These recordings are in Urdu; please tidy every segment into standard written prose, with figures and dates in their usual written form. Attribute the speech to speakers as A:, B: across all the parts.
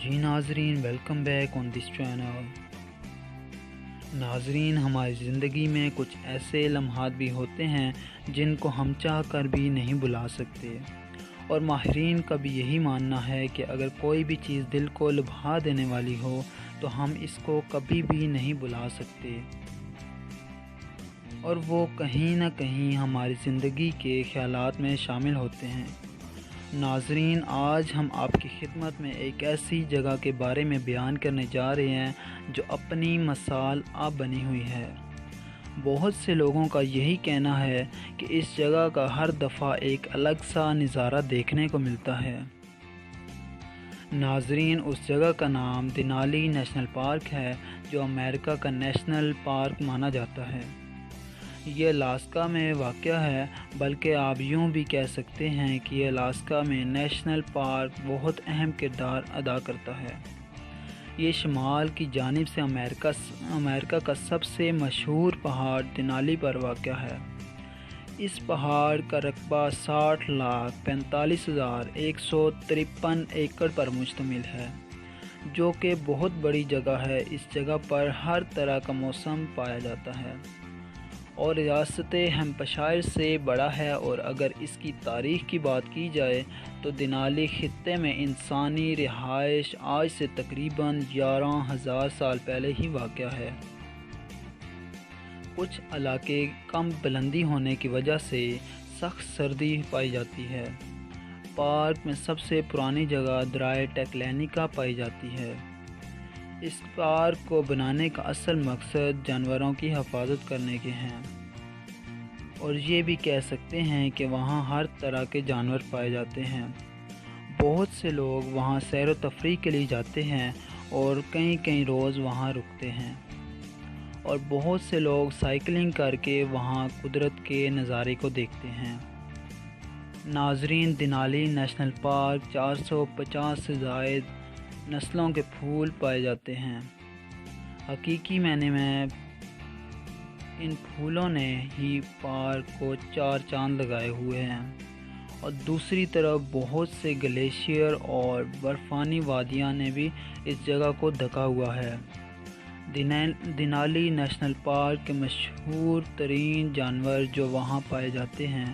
A: جی ناظرین، welcome back on this channel. ناظرین، ہماری زندگی میں کچھ ایسے لمحات بھی ہوتے ہیں جن کو ہم چاہ کر بھی نہیں بھلا سکتے، اور ماہرین کا بھی یہی ماننا ہے کہ اگر کوئی بھی چیز دل کو لبھا دینے والی ہو تو ہم اس کو کبھی بھی نہیں بھلا سکتے، اور وہ کہیں نہ کہیں ہماری زندگی کے خیالات میں شامل ہوتے ہیں۔ ناظرین، آج ہم آپ کی خدمت میں ایک ایسی جگہ کے بارے میں بیان کرنے جا رہے ہیں جو اپنی مثال اب بنی ہوئی ہے۔ بہت سے لوگوں کا یہی کہنا ہے کہ اس جگہ کا ہر دفعہ ایک الگ سا نظارہ دیکھنے کو ملتا ہے۔ ناظرین، اس جگہ کا نام دینالی نیشنل پارک ہے، جو امریکہ کا نیشنل پارک مانا جاتا ہے۔ یہ الاسکا میں واقع ہے، بلکہ آپ یوں بھی کہہ سکتے ہیں کہ یہ الاسکا میں نیشنل پارک بہت اہم کردار ادا کرتا ہے۔ یہ شمال کی جانب سے امریکہ کا سب سے مشہور پہاڑ دینالی پر واقع ہے۔ اس پہاڑ کا رقبہ 60,45,153 ایکڑ پر مشتمل ہے، جو کہ بہت بڑی جگہ ہے۔ اس جگہ پر ہر طرح کا موسم پایا جاتا ہے اور ریاست ہیمپشائر سے بڑا ہے، اور اگر اس کی تاریخ کی بات کی جائے تو دینالی خطے میں انسانی رہائش آج سے تقریباً 11,000 سال پہلے ہی واقع ہے۔ کچھ علاقے کم بلندی ہونے کی وجہ سے سخت سردی پائی جاتی ہے۔ پارک میں سب سے پرانی جگہ درائے ٹیکلینیکا پائی جاتی ہے۔ اس پارک کو بنانے کا اصل مقصد جانوروں کی حفاظت کرنے کے ہیں، اور یہ بھی کہہ سکتے ہیں کہ وہاں ہر طرح کے جانور پائے جاتے ہیں۔ بہت سے لوگ وہاں سیر و تفریح کے لیے جاتے ہیں اور کئی روز وہاں رکتے ہیں، اور بہت سے لوگ سائیکلنگ کر کے وہاں قدرت کے نظارے کو دیکھتے ہیں۔ ناظرین، دینالی نیشنل پارک 450 سے زائد نسلوں کے پھول پائے جاتے ہیں۔ حقیقی معنی میں ان پھولوں نے ہی پارک کو 4 چاند لگائے ہوئے ہیں، اور دوسری طرف بہت سے گلیشیئر اور برفانی وادیاں نے بھی اس جگہ کو ڈھکا ہوا ہے۔ دینالی نیشنل پارک کے مشہور ترین جانور جو وہاں پائے جاتے ہیں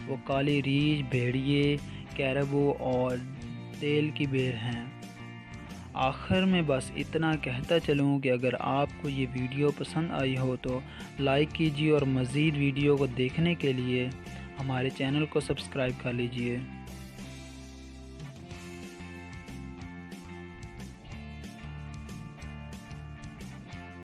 A: وہ کالی ریچھ، بھیڑیے، کیربو اور تیل کی بیر ہیں۔ آخر میں بس اتنا کہتا چلوں کہ اگر آپ کو یہ ویڈیو پسند آئی ہو تو لائک کیجیے، اور مزید ویڈیو کو دیکھنے کے لیے ہمارے چینل کو سبسکرائب کر لیجیے۔